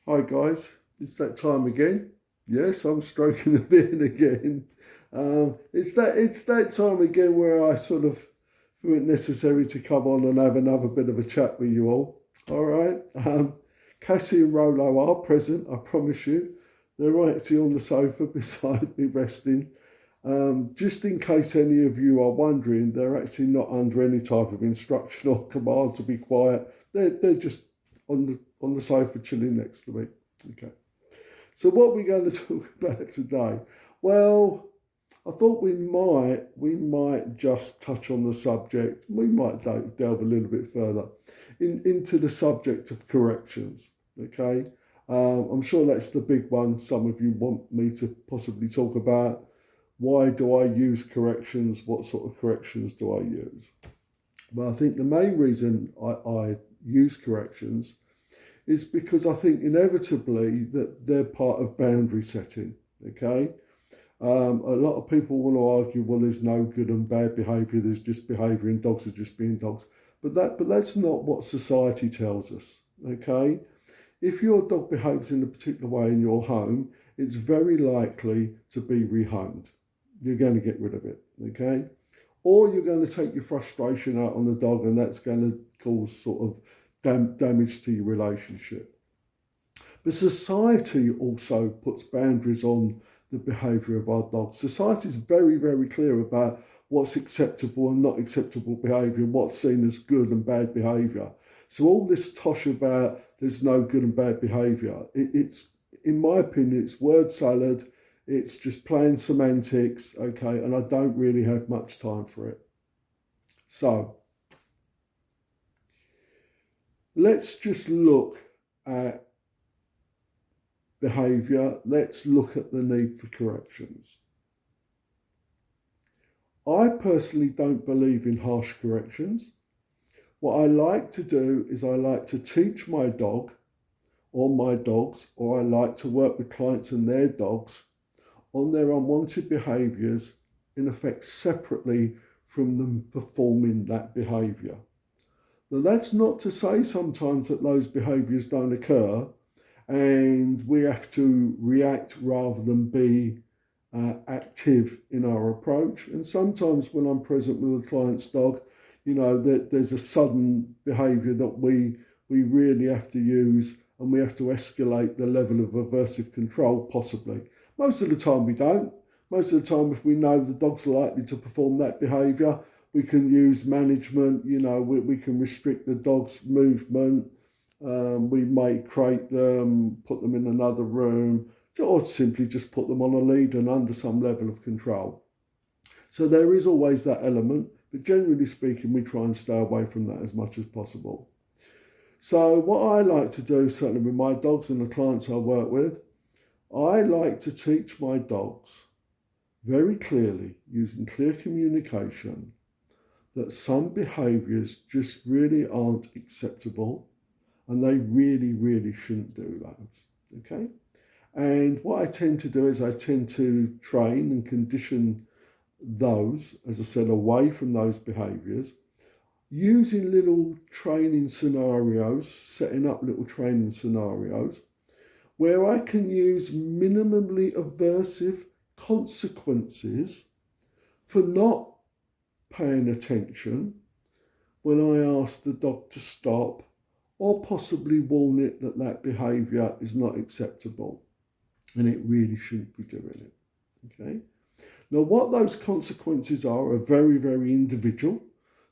Hi guys, it's that time again. Yes, I'm stroking the beard again. It's that time again where I sort of feel it necessary to come on and have another bit of a chat with you all. All right. Cassie and Rolo are present. I promise you. They're actually on the sofa beside me resting. Just in case any of you are wondering, they're actually not under any type of instruction or command to be quiet. They're just on the sofa chilling next to me. Okay. So what are we going to talk about today? Well, I thought we might just touch on the subject. We might delve a little bit further into the subject of corrections. Okay. I'm sure that's the big one some of you want me to possibly talk about. Why do I use corrections? What sort of corrections do I use? Well, I think the main reason I use corrections is because I think inevitably that they're part of boundary setting. Okay. A lot of people want to argue, well, there's no good and bad behaviour. There's just behaviour, and dogs are just being dogs. But that's not what society tells us. Okay. If your dog behaves in a particular way in your home, it's very likely to be rehomed. You're going to get rid of it. Okay. Or you're going to take your frustration out on the dog, and that's going to cause sort of damage to your relationship. But society also puts boundaries on the behaviour of our dogs. Society is very, very clear about what's acceptable and not acceptable behaviour, what's seen as good and bad behaviour. So all this tosh about there's no good and bad behaviour, it's, in my opinion, it's word salad. It's just plain semantics, okay, and I don't really have much time for it. So let's just look at behaviour. Let's look at the need for corrections. I personally don't believe in harsh corrections. What I like to do is I like to teach my dog or my dogs, or I like to work with clients and their dogs on their unwanted behaviours, in effect separately from them performing that behaviour. Now, that's not to say sometimes that those behaviours don't occur and we have to react rather than be active in our approach. And sometimes when I'm present with a client's dog, that there's a sudden behaviour that we really have to use, and we have to escalate the level of aversive control possibly. Most of the time we don't. Most of the time, if we know the dog's likely to perform that behaviour, we can use management. We can restrict the dog's movement. We may crate them, put them in another room, or simply just put them on a lead and under some level of control. So there is always that element, but generally speaking, we try and stay away from that as much as possible. So what I like to do, certainly with my dogs and the clients I work with, I like to teach my dogs very clearly, using clear communication, that some behaviours just really aren't acceptable and they really, really shouldn't do that. Okay? And what I tend to do is I tend to train and condition those, as I said, away from those behaviours, using little training scenarios, setting up little training scenarios where I can use minimally aversive consequences for not paying attention when I ask the dog to stop, or possibly warn it that that behaviour is not acceptable and it really shouldn't be doing it. Okay. Now, what those consequences are very, very individual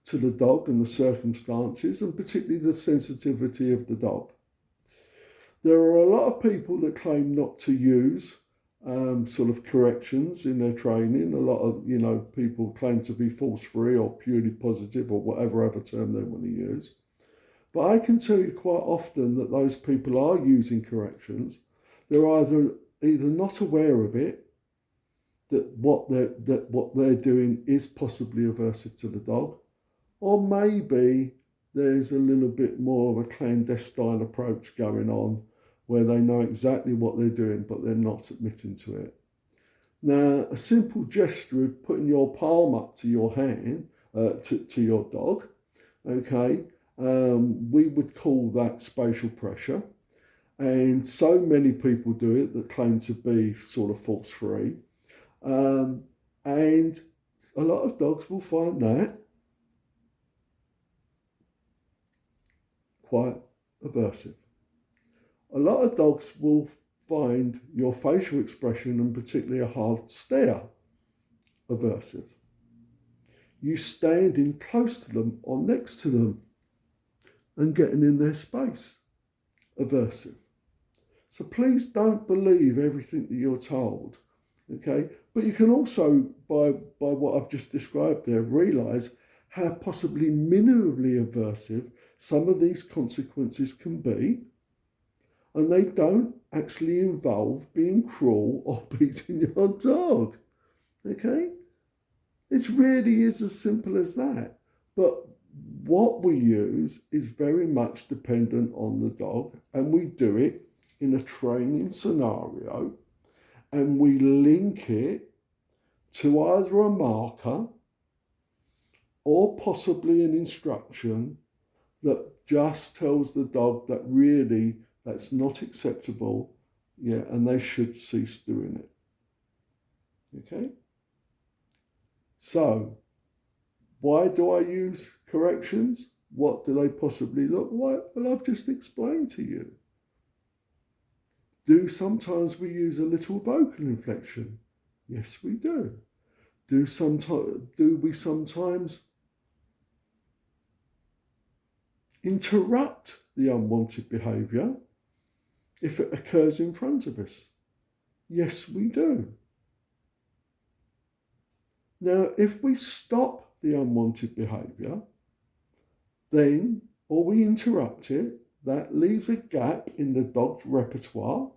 to the dog and the circumstances, and particularly the sensitivity of the dog. There are a lot of people that claim not to use sort of corrections in their training. A lot of people claim to be force free or purely positive or whatever other term they want to use. But I can tell you quite often that those people are using corrections. They're either not aware of it, that what they're doing is possibly aversive to the dog, or maybe there's a little bit more of a clandestine approach going on where they know exactly what they're doing, but they're not admitting to it. Now, a simple gesture of putting your palm up to your hand, to your dog, okay, we would call that spatial pressure. And so many people do it that claim to be sort of force free. And a lot of dogs will find that quite aversive. A lot of dogs will find your facial expression, and particularly a hard stare, aversive. You standing close to them or next to them and getting in their space, aversive. So please don't believe everything that you're told, okay? But you can also, by what I've just described there, realise how possibly minimally aversive some of these consequences can be, and they don't actually involve being cruel or beating your dog, okay? It really is as simple as that. But what we use is very much dependent on the dog, and we do it in a training scenario, and we link it to either a marker or possibly an instruction that just tells the dog that really that's not acceptable, yeah, and they should cease doing it. Okay? So, why do I use corrections? What do they possibly look like? Well, I've just explained to you. Do sometimes we use a little vocal inflection? Yes, we do. Do we sometimes interrupt the unwanted behaviour if it occurs in front of us? Yes, we do. Now, if we stop the unwanted behaviour, then, or we interrupt it, that leaves a gap in the dog's repertoire,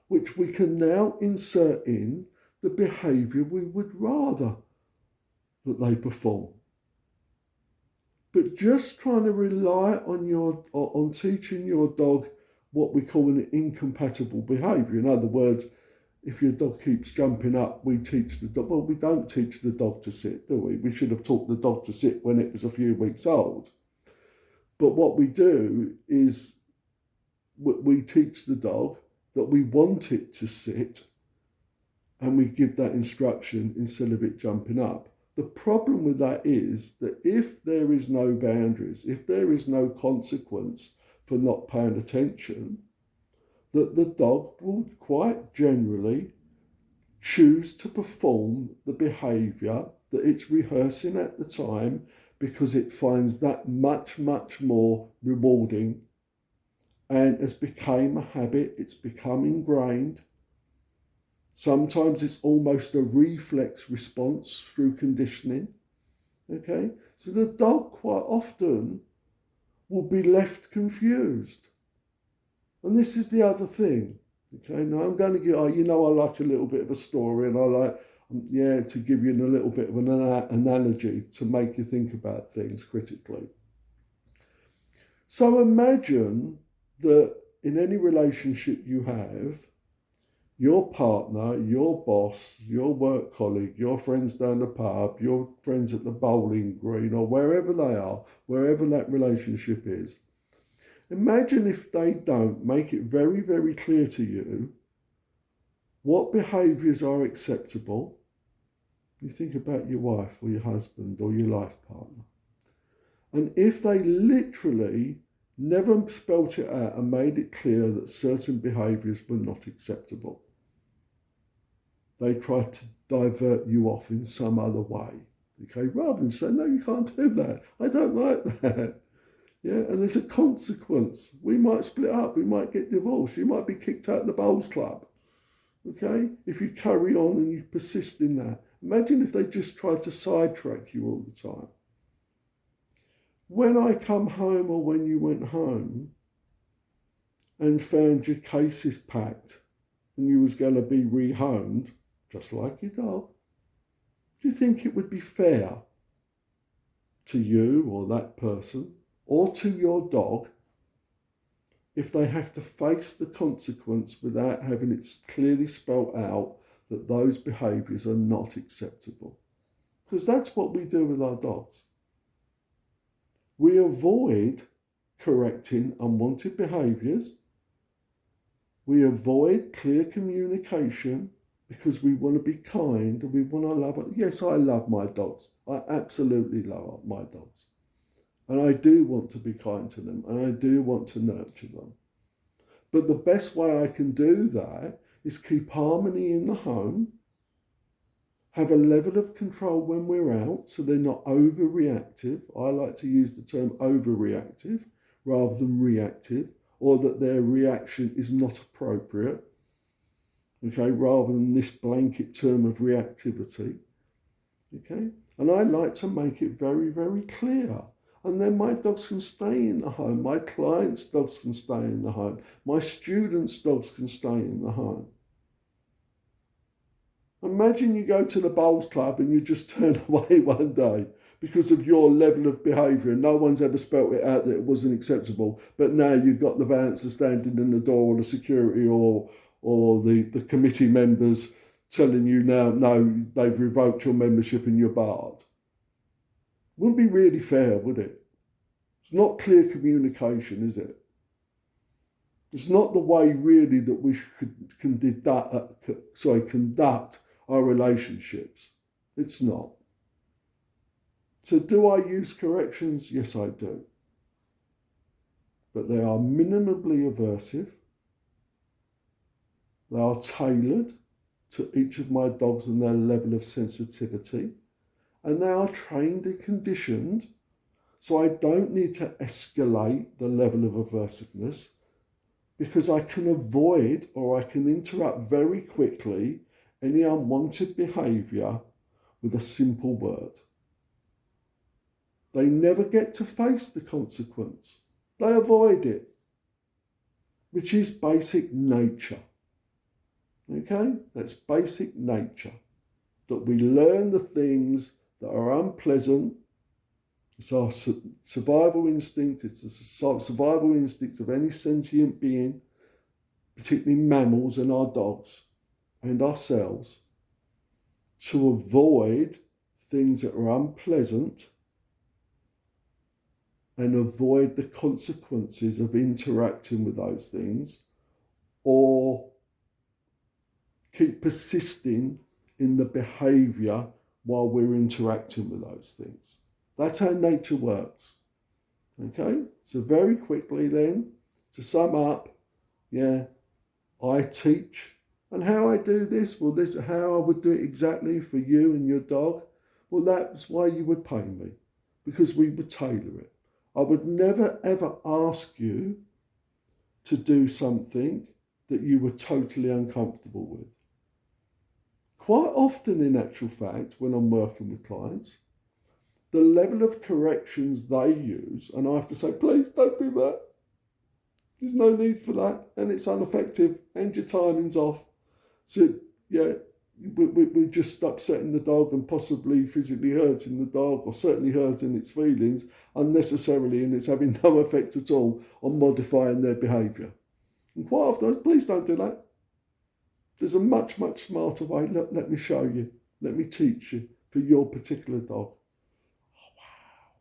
which we can now insert in the behaviour we would rather that they perform. But just trying to rely on teaching your dog what we call an incompatible behaviour. In other words, if your dog keeps jumping up, we teach the dog. Well, we don't teach the dog to sit, do we? We should have taught the dog to sit when it was a few weeks old. But what we do is we teach the dog that we want it to sit, and we give that instruction instead of it jumping up. The problem with that is that if there is no boundaries, if there is no consequence for not paying attention, that the dog will quite generally choose to perform the behaviour that it's rehearsing at the time, because it finds that much, much more rewarding, and has become a habit, it's become ingrained. Sometimes it's almost a reflex response through conditioning, okay? So the dog quite often will be left confused. And this is the other thing, okay? Now I'm going to give, I like a little bit of a story, and I like, to give you a little bit of an analogy to make you think about things critically. So imagine that in any relationship you have, your partner, your boss, your work colleague, your friends down the pub, your friends at the bowling green, or wherever they are, wherever that relationship is. Imagine if they don't make it very, very clear to you what behaviours are acceptable. You think about your wife or your husband or your life partner. And if they literally never spelt it out and made it clear that certain behaviours were not acceptable, they tried to divert you off in some other way, okay, rather than say, no, you can't do that, I don't like that. Yeah, and there's a consequence. We might split up, we might get divorced, you might be kicked out of the bowls club, okay, if you carry on and you persist in that. Imagine if they just tried to sidetrack you all the time. When I come home, or when you went home and found your cases packed and you was going to be rehomed, just like your dog, do you think it would be fair to you or that person or to your dog if they have to face the consequence without having it clearly spelled out that those behaviours are not acceptable? Because that's what we do with our dogs. We avoid correcting unwanted behaviours We avoid clear communication because we want to be kind and we want to love it. Yes, I love my dogs. I absolutely love my dogs. And I do want to be kind to them and I do want to nurture them. But the best way I can do that is keep harmony in the home, have a level of control when we're out so they're not overreactive. I like to use the term overreactive rather than reactive, or that their reaction is not appropriate, okay, rather than this blanket term of reactivity, okay? And I like to make it very, very clear. And then my dogs can stay in the home. My clients' dogs can stay in the home. My students' dogs can stay in the home. Imagine you go to the bowls club and you just turn away one day because of your level of behaviour and no one's ever spelt it out that it wasn't acceptable, but now you've got the bouncer standing in the door or the security or the committee members telling you now, no, they've revoked your membership and you're barred. Wouldn't be really fair, would it? It's not clear communication, is it? It's not the way really that we conduct our relationships. It's not. So do I use corrections? Yes, I do. But they are minimally aversive. They are tailored to each of my dogs and their level of sensitivity. And they are trained and conditioned so I don't need to escalate the level of aversiveness because I can avoid or I can interrupt very quickly any unwanted behaviour with a simple word. They never get to face the consequence. They avoid it, which is basic nature. Okay? That's basic nature. That we learn the things that are unpleasant. It's our survival instinct. It's the survival instinct of any sentient being, particularly mammals and our dogs and ourselves, to avoid things that are unpleasant and avoid the consequences of interacting with those things, or keep persisting in the behaviour while we're interacting with those things. That's how nature works. Okay? So very quickly then, to sum up, I teach. And how I do this? Well, this is how I would do it exactly for you and your dog. Well, that's why you would pay me, because we would tailor it. I would never ever ask you to do something that you were totally uncomfortable with. Quite often, in actual fact, when I'm working with clients, the level of corrections they use, and I have to say, please don't do that. There's no need for that, and it's ineffective, and your timing's off. So, we're just upsetting the dog and possibly physically hurting the dog, or certainly hurting its feelings unnecessarily, and it's having no effect at all on modifying their behaviour. And quite often, please don't do that. There's a much, much smarter way. Let me show you. Let me teach you for your particular dog. Oh, wow.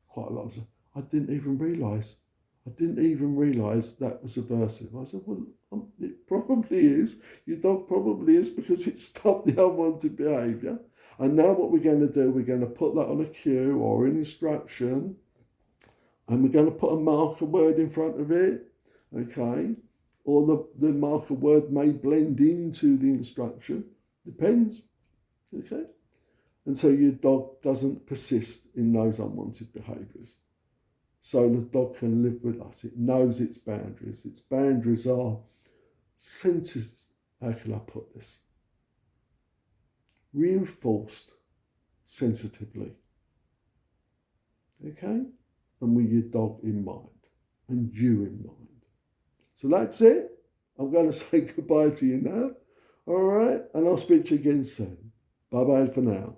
Quite a lot. I didn't even realise that was aversive. I said, well, it probably is. Your dog probably is, because it stopped the unwanted behaviour. And now what we're going to do, we're going to put that on a cue or an instruction, and we're going to put a marker word in front of it, okay? Or the marker word may blend into the instruction. Depends, okay? And so your dog doesn't persist in those unwanted behaviours. So the dog can live with us. It knows its boundaries. Its boundaries are how can I put this? Reinforced sensitively. Okay? And with your dog in mind and you in mind. So that's it. I'm going to say goodbye to you now. All right? And I'll speak to you again soon. Bye-bye for now.